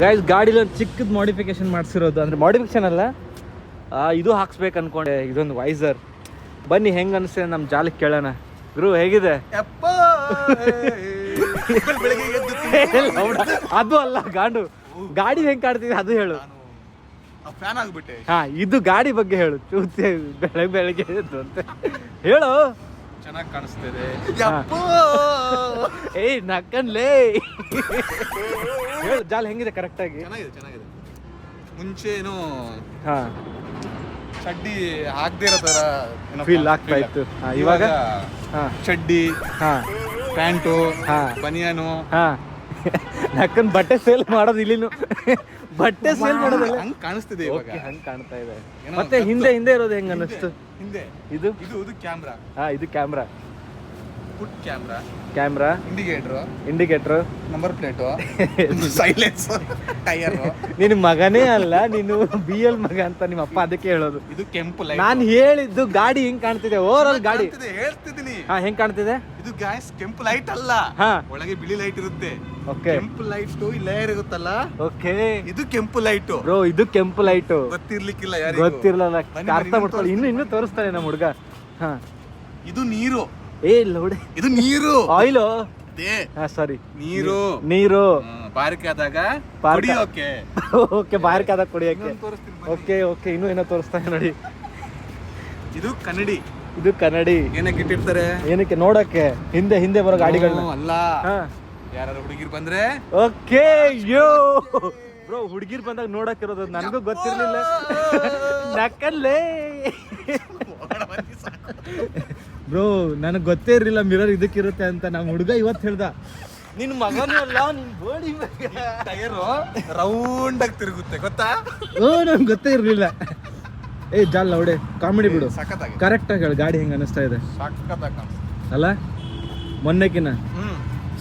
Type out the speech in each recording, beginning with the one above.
Guys ಗಾಡಿಲಿ ಒಂದು ಚಿಕ್ಕದು modification ಮಾಡಿಸಿರೋದು, ಅಂದರೆ ಮಾಡಿಫಿಕೇಶನ್ ಅಲ್ಲ, ಇದು ಹಾಕ್ಸ್ಬೇಕು ಅನ್ಕೊಂಡೆ, ಇದೊಂದು ವೈಸರ್. ಬನ್ನಿ ಹೆಂಗೆ ಅನಿಸ್ತದೆ ನಮ್ಮ ಜಾಲಕ್ಕೆ ಕೇಳೋಣ. ಗುರು ಹೇಗಿದೆ? ಅದು ಅಲ್ಲ ಗಾಂಡು, ಗಾಡಿ ಹೆಂಗೆ ಕಾಣ್ತಿದೆ ಅದು ಹೇಳು. ಫ್ಯಾನ್ ಆಗ್ಬಿಟ್ಟೆ. ಹಾ, ಇದು ಗಾಡಿ ಬಗ್ಗೆ ಹೇಳು. ಚೂತೆ ಬೆಳಗ್ಗೆ ಅಂತ ಹೇಳು. ಚೆನ್ನಾಗಿ ಕಾಣಿಸ್ತಿದೆ. ಏಯ್ ನಕ್ಕನ್ಲೇ ಹೇಳು ಜಾಲ ಹೆಂಗಿದೆ ಕರೆಕ್ಟ್ ಆಗಿ? ಚೆನ್ನಾಗಿದೆ. ಮುಂಚೆ ಏನು ಹಾ ಚಡ್ಡಿ ಹಾಕ್ದೇ ಇರೋ ತರ ಫೀಲ್ ಆಗ್ತಾ ಇತ್ತು. ಇವಾಗ ಚಡ್ಡಿ, ಪ್ಯಾಂಟು, ಬನಿಯಾನು. ನಕ್ಕನ್ ಬಟ್ಟೆ ಸೇಲ್ ಮಾಡೋದು ಇಲ್ಲಿನು, ಬಟ್ಟೆ ಸೇಲ್ ಮಾಡೋದು ಹಂಗ್ ಕಾಣಿಸ್ತಿದೆ ಇವಾಗ. ಹಂಗ್ ಕಾಣ್ತಾ ಇದೆ. ಮತ್ತೆ ಹಿಂದೆ ಇರೋದು ಹೆಂಗ ಅನ್ನಿಸ್ತು? ಹಿಂದೆ ಇದು ಕ್ಯಾಮ್ರಾ. ಇದು camera, foot camera, indicator, number plate, silence, tyre. ನಿನ್ ಮಗನೇ ಅಲ್ಲ, ನೀನು BL ಮಗ ಅಂತ ನಿಮ್ಮ ಅಪ್ಪ ಅದಕ್ಕೆ ಹೇಳೋದು. ಇದು ಕೆಂಪು ಲೈಟ್. ನಾನು ಹೇಳಿದ್ದು ಗಾಡಿ ಹೆಂಗ್ ಕಾಣ್ತಿದೆ ಓವರ್ ಆಲ್ ಗಾಡಿ ಹೇಳ್ತಿದ್ದೀನಿ. ಹೆಂಗ್ ಕಾಣ್ತಿದೆ? ಇದು ಗ್ಯಾಸ್ ಕೆಂಪು ಲೈಟ್ ಅಲ್ಲ, ಒಳಗೆ ಬಿಳಿ ಲೈಟ್ ಇರುತ್ತೆ. ಕೆಂಪು ಲೈಟ್ ಲೇಯರ್ ಇರುತ್ತಲ್ಲ, ಓಕೆ, ಇದು ಕೆಂಪು ಲೈಟ್ ಬ್ರೋ. ಇದು ಕೆಂಪು ಲೈಟ್ ಗೊತ್ತಿರ್ಲಿಕ್ಕಿಲ್ಲ, ಗೊತ್ತಿರ್ಲಿಲ್ಲ. ಅರ್ಥ ಮಾಡ್ಕೊಳ್ಳಿ, ಇನ್ನು ತೋರಿಸ್ತಾನೆ ನಮ್ಮ ಹುಡುಗ. ಇದು ನೀರು. ಇಲ್ಲ ಹುಡಿ, ಇದು ನೀರು. ಆಯಿಲ್. ಸಾರಿ, ನೀರು ಬಾರಿಕೆ ಆದಾಗ ಓಕೆ, ಬಾರಿಕೆ ಆದಾಗ ಕುಡಿಯಕ್ಕೆ. ಓಕೆ, ಇನ್ನೂ ಏನೋ ತೋರಿಸ್ತಾನೆ ನೋಡಿ. ಇದು ಕನ್ನಡಿ. ಏನಕ್ಕೆ ಇಟ್ಟಿರ್ತಾರೆ? ಏನಕ್ಕೆ? ನೋಡಕ್ಕೆ. ಹಿಂದೆ ಬರೋ ಗಾಡಿಗಳನ್ನ ಅಲ್ಲ, ಯಾರು ಹುಡುಗಿರ್ ಬಂದ್ರೆ. ಓಕೆ, ಯೋ ಬ್ರೋ, ಹುಡುಗಿರ್ ಬಂದಾಗ ನೋಡಕ್ಕಿರೋದು ನನಗೂ ಗೊತ್ತಿರ್ಲಿಲ್ಲ. ನಕ್ಕಲ್ಲೇ ಬ್ರೋ, ನನಗೆ ಗೊತ್ತೇ ಇರಲಿಲ್ಲ ಮಿರರ್ ಇದಕ್ಕಿರುತ್ತೆ ಅಂತ. ನಮ್ಮ ಹುಡುಗ ಇವತ್ತು ಹೇಳ್ದ, ನಿನ್ ಮಗನೂ ಅಲ್ಲ, ನಿನ್ ಬೋಡಿ ಟೈರ್ ರೌಂಡ್ ಆಗಿ ತಿರುಗುತ್ತೆ ಗೊತ್ತಾ? ನನ್ಗೆ ಗೊತ್ತೇ ಇರ್ಲಿಲ್ಲ. ಜಾಲ್ ಅವಡೆ ಕಾಮಿಡಿ ಬಿಡು. ಕರೆಕ್ಟ್ ಆಗಿ ಹೇಳಿ, ಗಾಡಿ ಹೆಂಗ ಅನಿಸ್ತಾ ಇದೆ? ಅಲ್ಲ, ಮೊನ್ನೆಕಿನ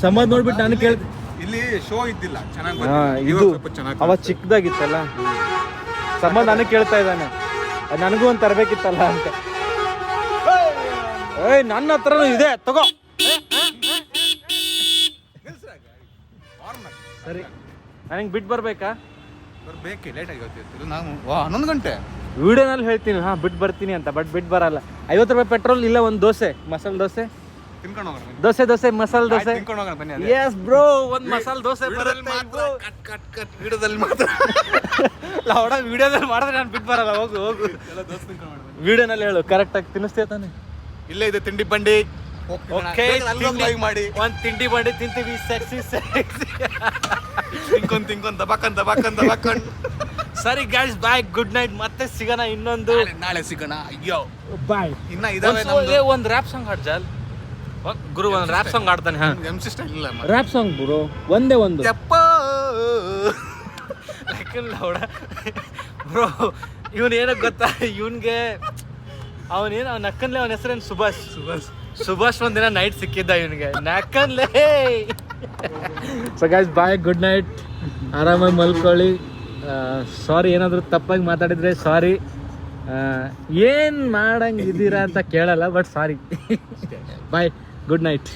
ಸಂಬಂಧ ನೋಡ್ಬಿಟ್ಟು ನಾನು ಕೇಳ್ದೆ. ಇಲ್ಲಿ ಶೋ ಇದ್ದಿಲ್ಲ, ಇದು ಅವ ಚಿಕ್ಕದಾಗಿತ್ತಲ್ಲ, ಸಂಬಂಧ ನನಗೆ ಕೇಳ್ತಾ ಇದ್ದಾನೆ, ನನಗೂ ಒಂದು ತರಬೇಕಿತ್ತಲ್ಲ ಅಂತ. ನನ್ನ ಹತ್ರನೂ ಇದೆ, ತಗೋ. ಸರಿ, ನನಗೆ ಬಿಟ್ಟು ಬರ್ಬೇಕಾ? ಲೇಟ್ ಆಗಿ ನಾವು 11 ಗಂಟೆ ವಿಡಿಯೋನಲ್ಲಿ ಹೇಳ್ತೀನಿ ಬಿಟ್ಟು ಬರ್ತೀನಿ ಅಂತ. ಬಟ್ ಬಿಟ್ಟು ಬರಲ್ಲ. 50 ರೂಪಾಯಿ ಪೆಟ್ರೋಲ್ ಇಲ್ಲ, ಒಂದು ದೋಸೆ, ಮಸಾಲೆ ದೋಸೆ ತಿನ್ಕೊಂಡು ಹೋಗೋಣ. ದೋಸೆ ಮಸಾಲೆ ದೋಸೆ ತಿನ್ಕೊಂಡು ಹೋಗೋಣ ಬನ್ನಿ. ಎಸ್ ಬ್ರೋ, ಒಂದು ಮಸಾಲೆ ದೋಸೆ ವಿಡಿಯೋದಲ್ಲಿ ಮಾತ್ರ ವಿಡಿಯೋದಲ್ಲಿ ಮಾಡಿದ್ರೆ ನಾನು ಬಿಟ್ಟು ಬರಲ್ಲ. ಹೋಗು ವಿಡಿಯೋನಲ್ಲಿ ಹೇಳು, ಕರೆಕ್ಟ್ ಆಗಿ ತಿನ್ನಿಸ್ತೇ ತಾನೆ? ಇಲ್ಲೇ ಇದೆ ತಿಂಡಿ ಬಂಡಿ. ಮಾಡಿ ಒಂದ್ ತಿಂಡಿ ಬಂಡಿ ತಿಂತೀವಿ. ತಿನ್ಕೊಂಡ್ ದಬಾಕೊಂಡ್. ಸರಿ ಗೈಸ್, ಬಾಯ್, ಗುಡ್ ನೈಟ್. ಮತ್ತೆ ಸಿಗೋಣ ಇನ್ನೊಂದು, ನಾಳೆ ಸಿಗೋಣ. ಅಯ್ಯೋ ಬಾಯ್. ಇನ್ನ ಇದಾವೆ. ಒಂದ್ ರ್ಯಾಪ್ ಸಾಂಗ್ ಹಾಡ್ ಜಾಲ್. ಗುರು ಒಂದ್ ರ್ಯಾಪ್ ಸಾಂಗ್ ಆಡ್ತಾನೆ. ರ್ಯಾಪ್ ಸಾಂಗ್ ಗುರು, ಒಂದೇ ಒಂದು. ಬ್ರೋ, ಇವನ್ ಏನೋ ಗೊತ್ತಾ, ಇವನ್ಗೆ ಅವನೇನು ನಕ್ಕನ್ಲೆ, ಅವನ ಹೆಸರೇನು ಸುಭಾಷ್ ಒಂದಿನ ನೈಟ್ ಸಿಕ್ಕಿದ್ದ ಇವನಿಗೆ ನಕ್ಕನ್ಲೆ. ಸೊ ಗೈಸ್, ಬಾಯ್, ಗುಡ್ ನೈಟ್. ಆರಾಮಾಗಿ ಮಲ್ಕೊಳ್ಳಿ. ಸಾರಿ, ಏನಾದರೂ ತಪ್ಪಾಗಿ ಮಾತಾಡಿದ್ರೆ ಸಾರಿ. ಏನು ಮಾಡಂಗಿದ್ದೀರಾ ಅಂತ ಕೇಳಲ್ಲ, but sorry. Bye, good night.